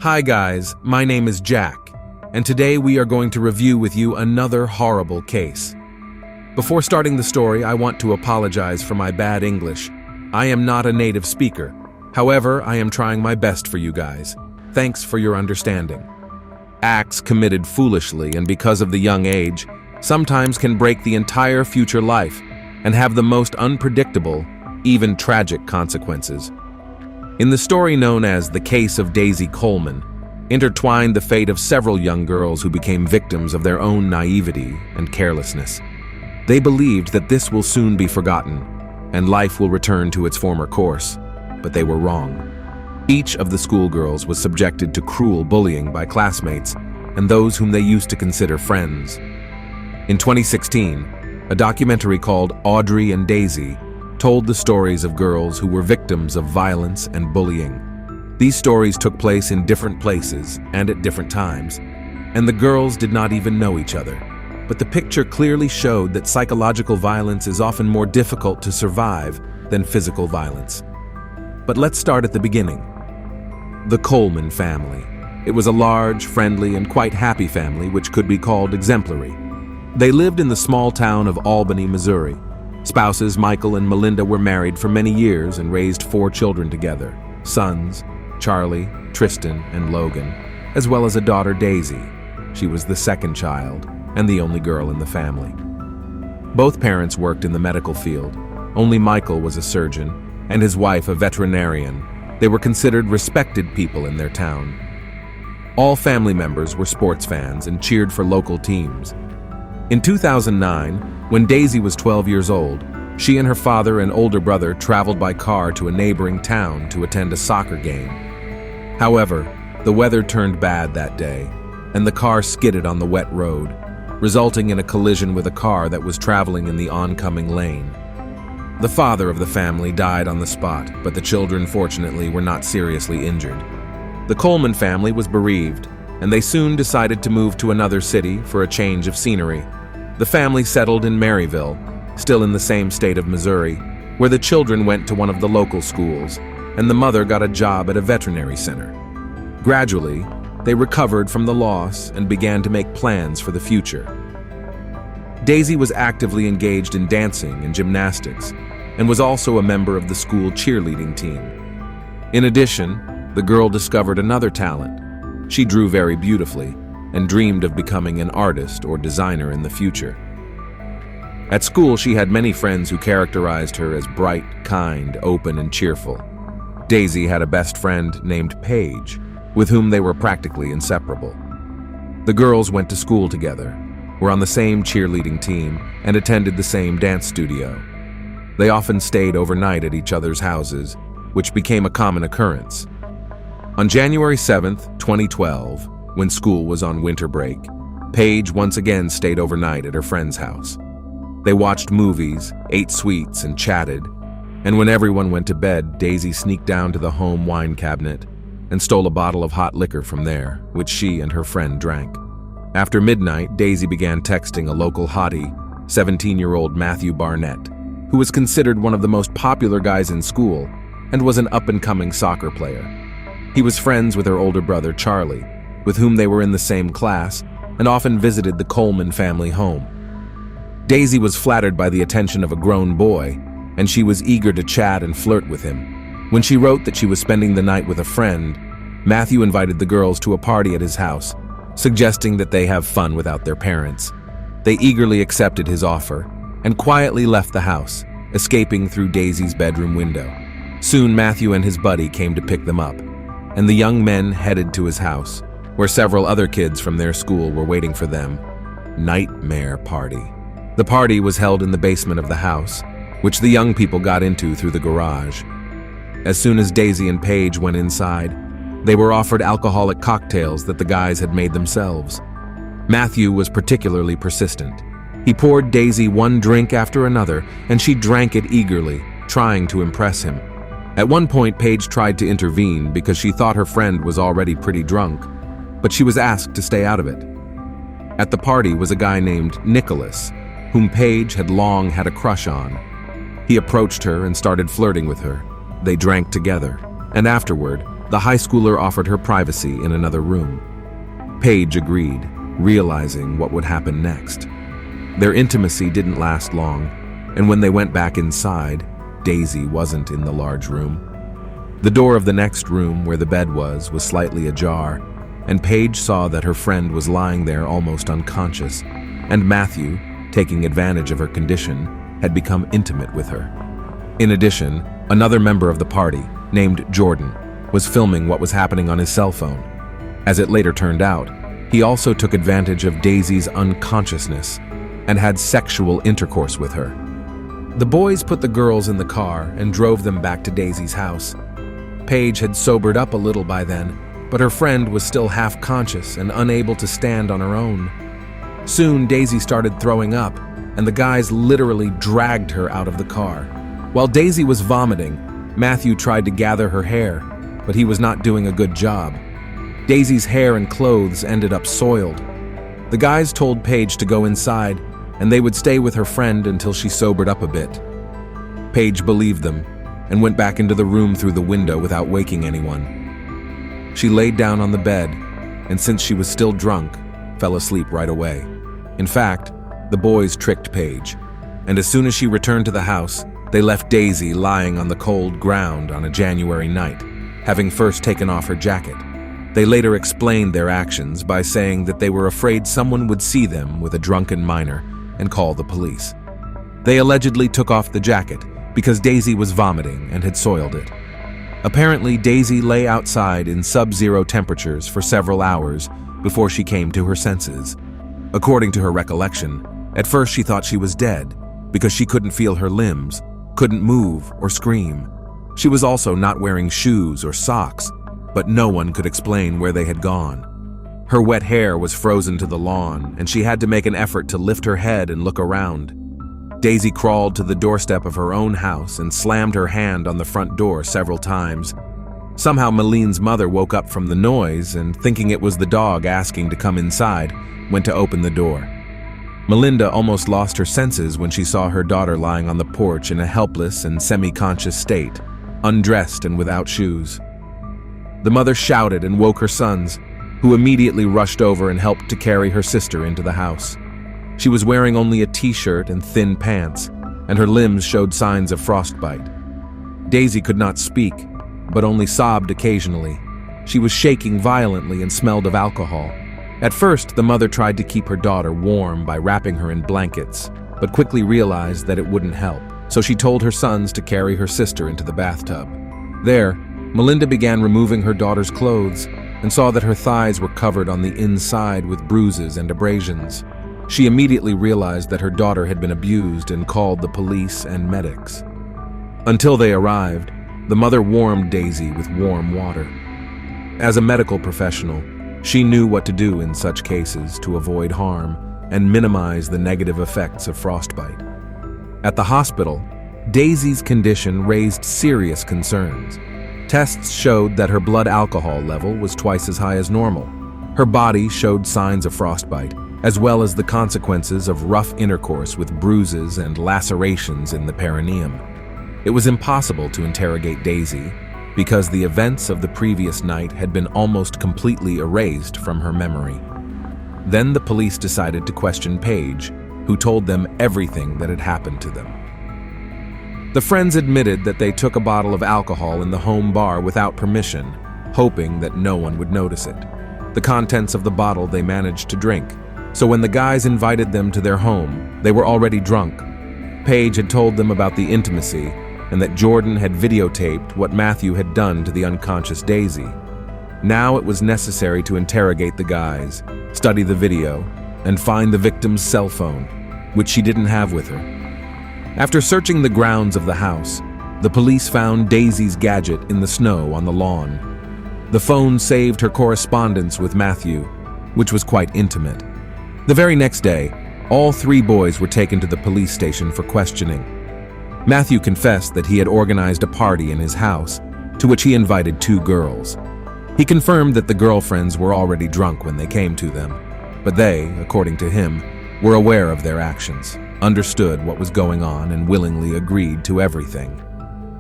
Hi guys, my name is Jack, and today we are going to review with you another horrible case. Before starting the story, I want to apologize for my bad English. I am not a native speaker. However, I am trying my best for you guys. Thanks for your understanding. Acts committed foolishly and because of the young age sometimes can break the entire future life and have the most unpredictable, even tragic consequences. In the story known as The Case of Daisy Coleman, intertwined the fate of several young girls who became victims of their own naivety and carelessness. They believed that this will soon be forgotten and life will return to its former course, but they were wrong. Each of the schoolgirls was subjected to cruel bullying by classmates and those whom they used to consider friends. In 2016, a documentary called Audrey and Daisy told the stories of girls who were victims of violence and bullying. These stories took place in different places and at different times, and the girls did not even know each other. But the picture clearly showed that psychological violence is often more difficult to survive than physical violence. But let's start at the beginning. The Coleman family. It was a large, friendly, and quite happy family which could be called exemplary. They lived in the small town of Albany, Missouri. Spouses Michael and Melinda were married for many years and raised 4 children together, sons, Charlie, Tristan, and Logan, as well as a daughter, Daisy. She was the second child and the only girl in the family. Both parents worked in the medical field. Only Michael was a surgeon and his wife a veterinarian. They were considered respected people in their town. All family members were sports fans and cheered for local teams. In 2009, when Daisy was 12 years old, she and her father and older brother traveled by car to a neighboring town to attend a soccer game. However, the weather turned bad that day, and the car skidded on the wet road, resulting in a collision with a car that was traveling in the oncoming lane. The father of the family died on the spot, but the children fortunately were not seriously injured. The Coleman family was bereaved, and they soon decided to move to another city for a change of scenery. The family settled in Maryville, still in the same state of Missouri, where the children went to one of the local schools, and the mother got a job at a veterinary center. Gradually, they recovered from the loss and began to make plans for the future. Daisy was actively engaged in dancing and gymnastics, and was also a member of the school cheerleading team. In addition, the girl discovered another talent. She drew very beautifully and dreamed of becoming an artist or designer in the future. At school, she had many friends who characterized her as bright, kind, open, and cheerful. Daisy had a best friend named Paige, with whom they were practically inseparable. The girls went to school together, were on the same cheerleading team, and attended the same dance studio. They often stayed overnight at each other's houses, which became a common occurrence. On January 7th, 2012, when school was on winter break, Paige once again stayed overnight at her friend's house. They watched movies, ate sweets, and chatted, and when everyone went to bed, Daisy sneaked down to the home wine cabinet and stole a bottle of hot liquor from there, which she and her friend drank. After midnight, Daisy began texting a local hottie, 17-year-old Matthew Barnett, who was considered one of the most popular guys in school and was an up-and-coming soccer player. He was friends with her older brother, Charlie, with whom they were in the same class and often visited the Coleman family home. Daisy was flattered by the attention of a grown boy, and she was eager to chat and flirt with him. When she wrote that she was spending the night with a friend, Matthew invited the girls to a party at his house, suggesting that they have fun without their parents. They eagerly accepted his offer and quietly left the house, escaping through Daisy's bedroom window. Soon Matthew and his buddy came to pick them up, and the young men headed to his house, where several other kids from their school were waiting for them. Nightmare party. The party was held in the basement of the house, which the young people got into through the garage. As soon as Daisy and Paige went inside, they were offered alcoholic cocktails that the guys had made themselves. Matthew was particularly persistent. He poured Daisy one drink after another, and she drank it eagerly, trying to impress him. At one point, Paige tried to intervene because she thought her friend was already pretty drunk, but she was asked to stay out of it. At the party was a guy named Nicholas, whom Paige had long had a crush on. He approached her and started flirting with her. They drank together, and afterward, The high schooler offered her privacy in another room. Paige agreed, realizing what would happen next. Their intimacy didn't last long, and when they went back inside, Daisy wasn't in the large room. The door of the next room where the bed was slightly ajar, and Paige saw that her friend was lying there almost unconscious, and Matthew, taking advantage of her condition, had become intimate with her. In addition, another member of the party, named Jordan, was filming what was happening on his cell phone. As it later turned out, he also took advantage of Daisy's unconsciousness and had sexual intercourse with her. The boys put the girls in the car and drove them back to Daisy's house. Paige had sobered up a little by then, but her friend was still half conscious and unable to stand on her own. Soon, Daisy started throwing up, and the guys literally dragged her out of the car. While Daisy was vomiting, Matthew tried to gather her hair, but he was not doing a good job. Daisy's hair and clothes ended up soiled. The guys told Paige to go inside, and they would stay with her friend until she sobered up a bit. Paige believed them and went back into the room through the window without waking anyone. She laid down on the bed, and since she was still drunk, fell asleep right away. In fact, the boys tricked Paige, and as soon as she returned to the house, they left Daisy lying on the cold ground on a January night, having first taken off her jacket. They later explained their actions by saying that they were afraid someone would see them with a drunken minor and call the police. They allegedly took off the jacket because Daisy was vomiting and had soiled it. Apparently, Daisy lay outside in sub-zero temperatures for several hours before she came to her senses. According to her recollection, at first she thought she was dead because she couldn't feel her limbs, couldn't move or scream. She was also not wearing shoes or socks, but no one could explain where they had gone. Her wet hair was frozen to the lawn, and she had to make an effort to lift her head and look around. Daisy crawled to the doorstep of her own house and slammed her hand on the front door several times. Somehow Maline's mother woke up from the noise and, thinking it was the dog asking to come inside, went to open the door. Melinda almost lost her senses when she saw her daughter lying on the porch in a helpless and semi-conscious state, undressed and without shoes. The mother shouted and woke her sons, who immediately rushed over and helped to carry her sister into the house. She was wearing only a t-shirt and thin pants, and her limbs showed signs of frostbite. Daisy could not speak, but only sobbed occasionally. She was shaking violently and smelled of alcohol. At first, the mother tried to keep her daughter warm by wrapping her in blankets, but quickly realized that it wouldn't help, so she told her sons to carry her sister into the bathtub. There, Melinda began removing her daughter's clothes and saw that her thighs were covered on the inside with bruises and abrasions. She immediately realized that her daughter had been abused and called the police and medics. Until they arrived, the mother warmed Daisy with warm water. As a medical professional, she knew what to do in such cases to avoid harm and minimize the negative effects of frostbite. At the hospital, Daisy's condition raised serious concerns. Tests showed that her blood alcohol level was twice as high as normal. Her body showed signs of frostbite, as well as the consequences of rough intercourse with bruises and lacerations in the perineum. It was impossible to interrogate Daisy because the events of the previous night had been almost completely erased from her memory. Then the police decided to question Paige, who told them everything that had happened to them. The friends admitted that they took a bottle of alcohol in the home bar without permission, hoping that no one would notice it. The contents of the bottle they managed to drink, so when the guys invited them to their home, they were already drunk. Paige had told them about the intimacy and that Jordan had videotaped what Matthew had done to the unconscious Daisy. Now it was necessary to interrogate the guys, study the video, and find the victim's cell phone, which she didn't have with her. After searching the grounds of the house, the police found Daisy's gadget in the snow on the lawn. The phone saved her correspondence with Matthew, which was quite intimate. The very next day, all three boys were taken to the police station for questioning. Matthew confessed that he had organized a party in his house, to which he invited two girls. He confirmed that the girlfriends were already drunk when they came to them, but they, according to him, were aware of their actions, understood what was going on, and willingly agreed to everything.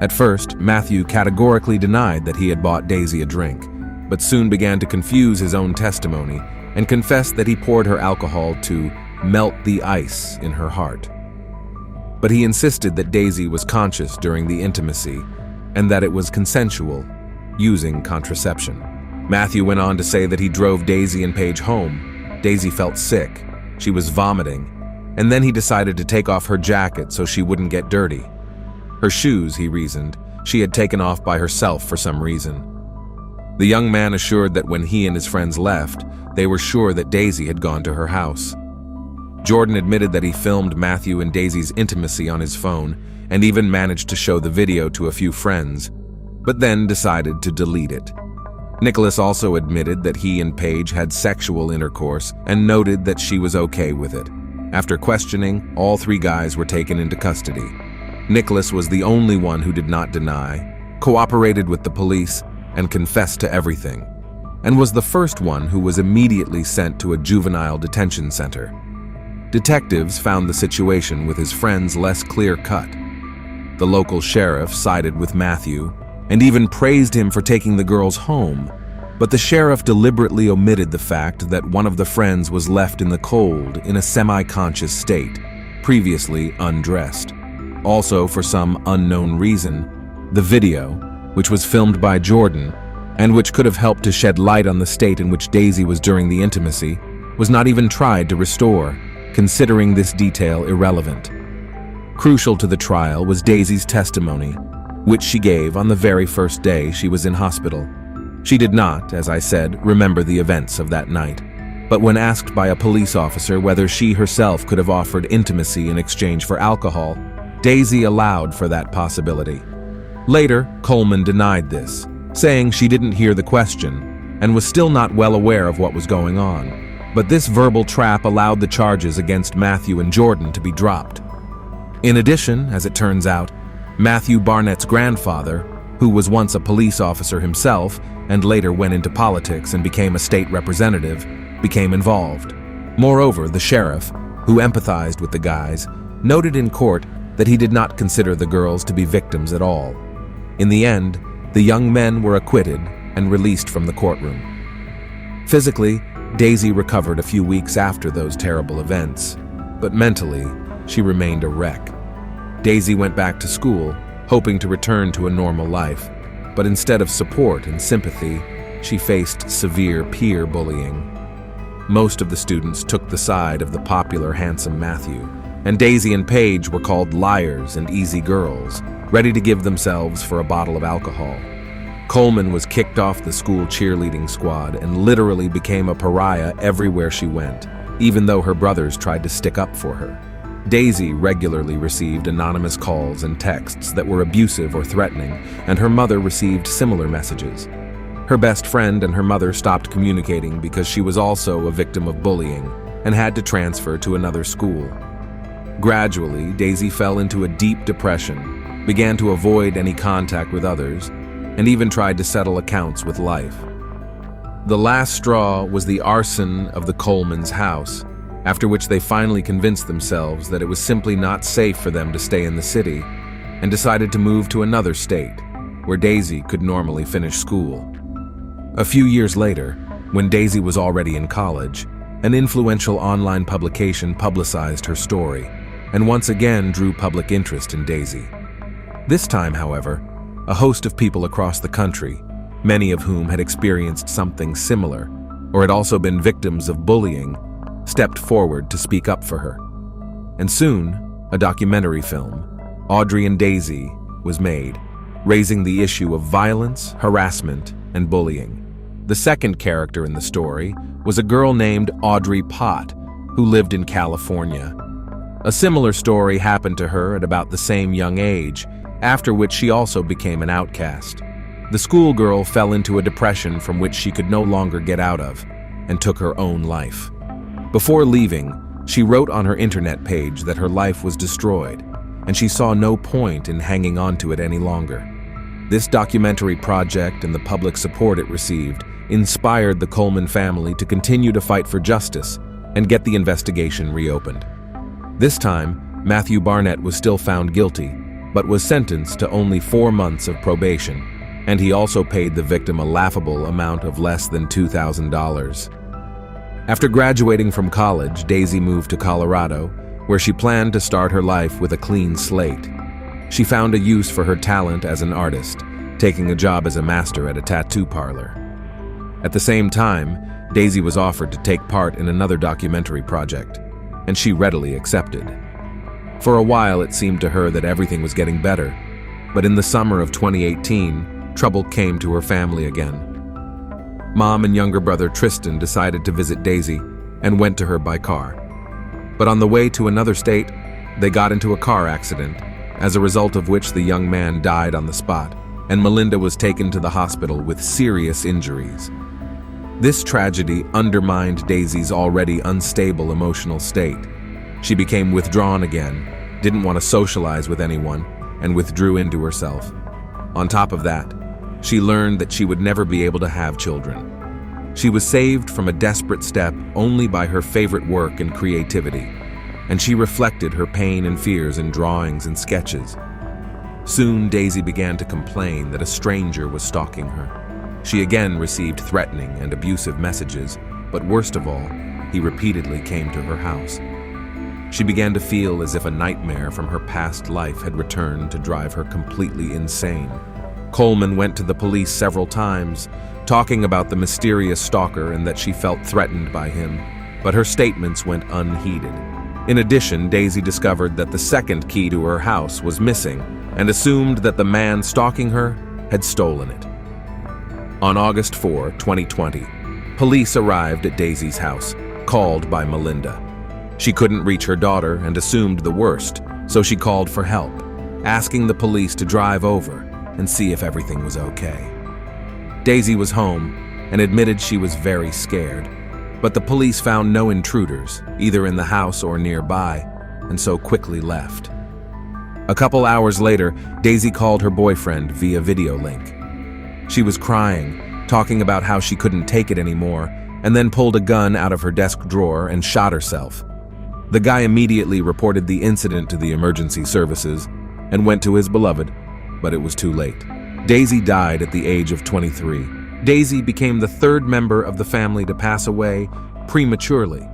At first, Matthew categorically denied that he had bought Daisy a drink, but soon began to confuse his own testimony and confessed that he poured her alcohol to melt the ice in her heart. But he insisted that Daisy was conscious during the intimacy and that it was consensual, using contraception. Matthew went on to say that he drove Daisy and Paige home. Daisy felt sick, she was vomiting, and then he decided to take off her jacket so she wouldn't get dirty. Her shoes, he reasoned, she had taken off by herself for some reason. The young man assured that when he and his friends left, they were sure that Daisy had gone to her house. Jordan admitted that he filmed Matthew and Daisy's intimacy on his phone and even managed to show the video to a few friends, but then decided to delete it. Nicholas also admitted that he and Paige had sexual intercourse and noted that she was okay with it. After questioning, all three guys were taken into custody. Nicholas was the only one who did not deny, cooperated with the police, and confessed to everything, and was the first one who was immediately sent to a juvenile detention center. Detectives found the situation with his friends less clear-cut. The local sheriff sided with Matthew and even praised him for taking the girls home, but the sheriff deliberately omitted the fact that one of the friends was left in the cold in a semi-conscious state, previously undressed. Also, for some unknown reason, the video, which was filmed by Jordan, and which could have helped to shed light on the state in which Daisy was during the intimacy, was not even tried to restore, considering this detail irrelevant. Crucial to the trial was Daisy's testimony, which she gave on the very first day she was in hospital. She did not, as I said, remember the events of that night, but when asked by a police officer whether she herself could have offered intimacy in exchange for alcohol, Daisy allowed for that possibility. Later, Coleman denied this, saying she didn't hear the question and was still not well aware of what was going on. But this verbal trap allowed the charges against Matthew and Jordan to be dropped. In addition, as it turns out, Matthew Barnett's grandfather, who was once a police officer himself and later went into politics and became a state representative, became involved. Moreover, the sheriff, who empathized with the guys, noted in court that he did not consider the girls to be victims at all. In the end, the young men were acquitted and released from the courtroom. Physically, Daisy recovered a few weeks after those terrible events, but mentally, she remained a wreck. Daisy went back to school, hoping to return to a normal life, but instead of support and sympathy, she faced severe peer bullying. Most of the students took the side of the popular handsome Matthew, and Daisy and Paige were called liars and easy girls, ready to give themselves for a bottle of alcohol. Coleman was kicked off the school cheerleading squad and literally became a pariah everywhere she went, even though her brothers tried to stick up for her. Daisy regularly received anonymous calls and texts that were abusive or threatening, and her mother received similar messages. Her best friend and her mother stopped communicating because she was also a victim of bullying and had to transfer to another school. Gradually, Daisy fell into a deep depression, began to avoid any contact with others, and even tried to settle accounts with life. The last straw was the arson of the Coleman's house, after which they finally convinced themselves that it was simply not safe for them to stay in the city, and decided to move to another state, where Daisy could normally finish school. A few years later, when Daisy was already in college, an influential online publication publicized her story, and once again drew public interest in Daisy. This time, however, a host of people across the country, many of whom had experienced something similar, or had also been victims of bullying, stepped forward to speak up for her. And soon, a documentary film, Audrey and Daisy, was made, raising the issue of violence, harassment, and bullying. The second character in the story was a girl named Audrey Pott, who lived in California. A similar story happened to her at about the same young age, after which she also became an outcast. The schoolgirl fell into a depression from which she could no longer get out of, and took her own life. Before leaving, she wrote on her internet page that her life was destroyed, and she saw no point in hanging on to it any longer. This documentary project and the public support it received inspired the Coleman family to continue to fight for justice and get the investigation reopened. This time, Matthew Barnett was still found guilty, but was sentenced to only 4 months of probation, and he also paid the victim a laughable amount of less than $2,000. After graduating from college, Daisy moved to Colorado, where she planned to start her life with a clean slate. She found a use for her talent as an artist, taking a job as a master at a tattoo parlor. At the same time, Daisy was offered to take part in another documentary project, and she readily accepted. For a while, it seemed to her that everything was getting better, but in the summer of 2018, trouble came to her family again. Mom and younger brother Tristan decided to visit Daisy and went to her by car. But on the way to another state, they got into a car accident, as a result of which the young man died on the spot, and Melinda was taken to the hospital with serious injuries. This tragedy undermined Daisy's already unstable emotional state. She became withdrawn again, didn't want to socialize with anyone, and withdrew into herself. On top of that, she learned that she would never be able to have children. She was saved from a desperate step only by her favorite work and creativity, and she reflected her pain and fears in drawings and sketches. Soon, Daisy began to complain that a stranger was stalking her. She again received threatening and abusive messages, but worst of all, he repeatedly came to her house. She began to feel as if a nightmare from her past life had returned to drive her completely insane. Coleman went to the police several times, talking about the mysterious stalker and that she felt threatened by him, but her statements went unheeded. In addition, Daisy discovered that the second key to her house was missing and assumed that the man stalking her had stolen it. On August 4, 2020, police arrived at Daisy's house, called by Melinda. She couldn't reach her daughter and assumed the worst, so she called for help, asking the police to drive over and see if everything was okay. Daisy was home and admitted she was very scared, but the police found no intruders, either in the house or nearby, and so quickly left. A couple hours later, Daisy called her boyfriend via video link. She was crying, talking about how she couldn't take it anymore, and then pulled a gun out of her desk drawer and shot herself. The guy immediately reported the incident to the emergency services and went to his beloved, but it was too late. Daisy died at the age of 23. Daisy became the third member of the family to pass away prematurely.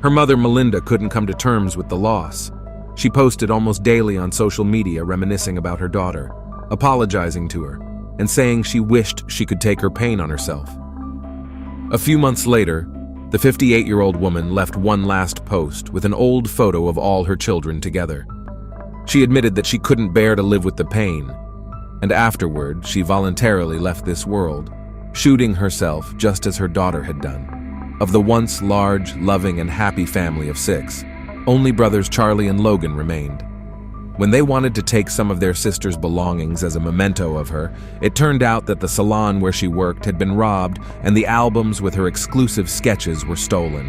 Her mother, Melinda, couldn't come to terms with the loss. She posted almost daily on social media reminiscing about her daughter, apologizing to her, and saying she wished she could take her pain on herself. A few months later, the 58-year-old woman left one last post with an old photo of all her children together. She admitted that she couldn't bear to live with the pain, and afterward, she voluntarily left this world, shooting herself just as her daughter had done. Of the once large, loving, and happy family of 6, only brothers Charlie and Logan remained. When they wanted to take some of their sister's belongings as a memento of her, it turned out that the salon where she worked had been robbed and the albums with her exclusive sketches were stolen.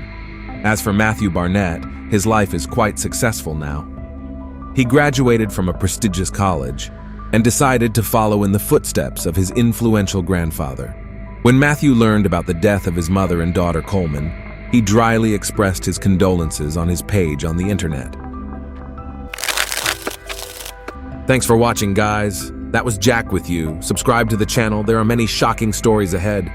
As for Matthew Barnett, his life is quite successful now. He graduated from a prestigious college and decided to follow in the footsteps of his influential grandfather. When Matthew learned about the death of his mother and daughter Coleman, he dryly expressed his condolences on his page on the internet. Thanks for watching, guys. That was Jack with you. Subscribe to the channel. There are many shocking stories ahead.